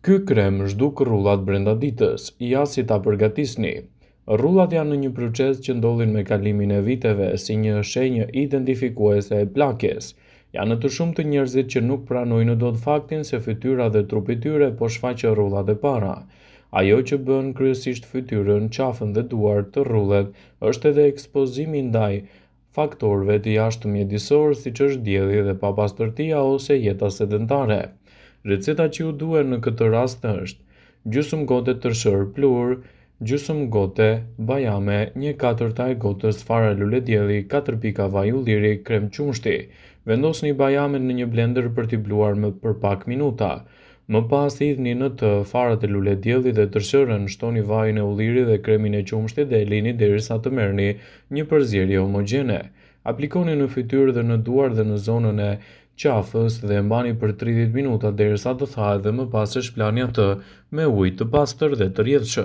Ky krem zhduk rrullat brenda ditës, ja si ta përgatisni. Rrullat janë në një proces që ndodhin me kalimin e viteve si një shenjë identifikuese e plakjes. Janë të shumtë njerëzit që nuk pranojnë dot faktin se fytyra dhe trupi i tyre po shfaqë rrullat e para. Ajo që bën kryesisht fytyrën, qafën dhe duart të rrullet është edhe ekspozimi ndaj faktorëve të jashtëm mjedisor siç është dielli dhe papastërtia ose jeta sedentare. Receta që ju duhet në këtë rast është gjysmë gote tërshër plur, gjysmë gote bajame, 1/4 e gotës fara lule dielli, 4 pika vaj ulliri, krem qumshti. Vendosni bajamen në një blender për t'i bluar për pak minuta. Më pas hidhni në të farat e lule dielli dhe tërshërën, shtoni vajin e ullirit dhe kremin e qumshtit dhe e lini derisa të merrni një përzierje homogjene. Aplikoni në fytyrë dhe në duar dhe në zonën e qafës dhe e mbani për 30 minuta derisa të thahet dhe më pas e shplani atë me ujë të pastër dhe të rrjedhshëm.